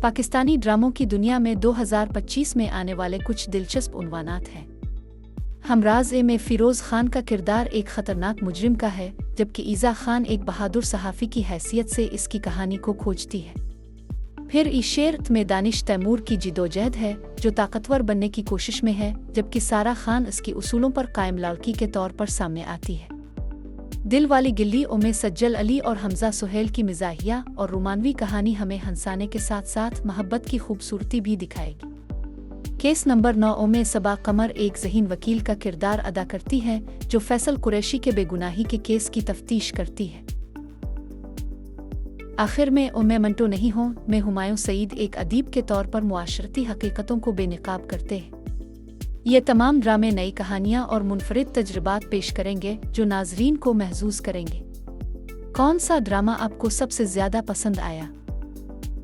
पाकिस्तानी ड्रामों की दुनिया में 2025 में आने वाले कुछ दिलचस्प उन्वानात हैं। हमराज़-ए में फ़िरोज़ खान का किरदार एक ख़तरनाक मुजरिम का है, जबकि ईज़ा खान एक बहादुर सहाफ़ी की हैसियत से इसकी कहानी को खोजती है। फिर इशेरत में दानिश तैमूर की जिदोजहद है, जो ताकतवर बनने की कोशिश में है, जबकि सारा खान इसकी उसूलों पर कायम लड़की के तौर पर सामने आती है। दिल वाली गिल्ली ओ में सज्जल अली और हमजा सुहेल की मिज़ाहिया और रोमानवी कहानी हमें हंसाने के साथ साथ मोहब्बत की खूबसूरती भी दिखाएगी। केस नंबर 9 ओ में सबा कमर एक ज़हीन वकील का किरदार अदा करती है, जो फैसल कुरैशी के बेगुनाही के केस की तफ्तीश करती है। आखिर में ओ मैं मंटो नहीं हूँ में हुमायूं सईद एक अदीब के तौर पर मुआशरती हकीकतों को बेनकाब करते हैं। ये तमाम ड्रामे नई कहानियाँ और मुनफरिद तजुर्बात पेश करेंगे, जो नाजरीन को महजूज करेंगे। कौन सा ड्रामा आपको सबसे ज़्यादा पसंद आया?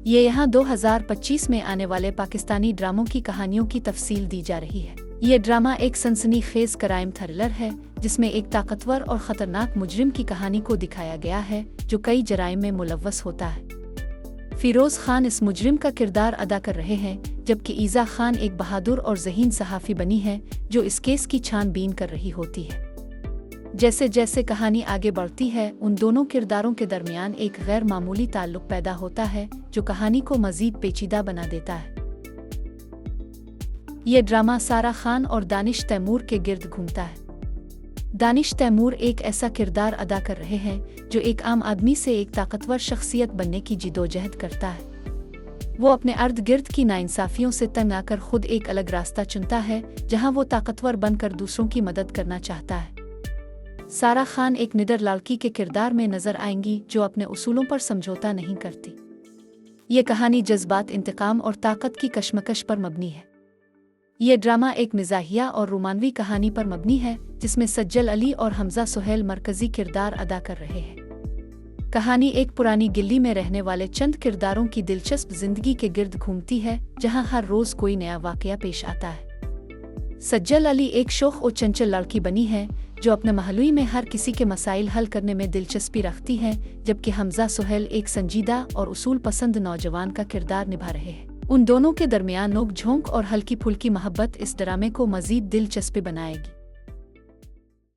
ये यहाँ 2025 में आने वाले पाकिस्तानी ड्रामों की कहानियों की तफसील दी जा रही है। ये ड्रामा एक सनसनीखेज क्राइम थ्रिलर है, जिसमें एक ताकतवर और ख़तरनाक मुजरिम की कहानी को दिखाया गया है, जो कई जराइम में मुलव्वस होता है। फ़िरोज़ खान इस मुजरिम का किरदार अदा कर रहे हैं, जबकि ईज़ा खान एक बहादुर और ज़हीन सहाफ़ी बनी है, जो इस केस की छानबीन कर रही होती है। जैसे जैसे कहानी आगे बढ़ती है, उन दोनों किरदारों के दरमियान एक गैर मामूली ताल्लुक़ पैदा होता है, जो कहानी को मज़ीद पेचीदा बना देता है। ये ड्रामा सारा खान और दानिश तैमूर के गिर्द घूमता है। दानिश तैमूर एक ऐसा किरदार अदा कर रहे हैं, जो एक आम आदमी से एक ताकतवर शख्सियत बनने की जिदोजहद करता है। वो अपने अर्द गिर्द की नाइंसाफियों से तंग आकर खुद एक अलग रास्ता चुनता है, जहां वो ताकतवर बनकर दूसरों की मदद करना चाहता है। सारा खान एक निडर लड़की के किरदार में नजर आएंगी, जो अपने उसूलों पर समझौता नहीं करती। ये कहानी जज्बात, इंतकाम और ताकत की कशमकश पर मबनी है। ये ड्रामा एक मिज़ाहिया और रोमानवी कहानी पर मबनी है, जिसमें सज्जल अली और हमजा सुहेल मरकजी किरदार अदा कर रहे हैं। कहानी एक पुरानी दिल्ली में रहने वाले चंद किरदारों की दिलचस्प जिंदगी के गिर्द घूमती है, जहां हर रोज कोई नया वाकया पेश आता है। सज्जल अली एक शोख और चंचल लड़की बनी है, जो अपने महल्ले में हर किसी के मसाइल हल करने में दिलचस्पी रखती है, जबकि हमजा सुहेल एक संजीदा और उसूल पसंद नौजवान का किरदार निभा रहे हैं। उन दोनों के दरमियान नोक झोंक और हल्की फुल्की मोहब्बत इस ड्रामे को मज़ीद दिलचस्प बनाएगी।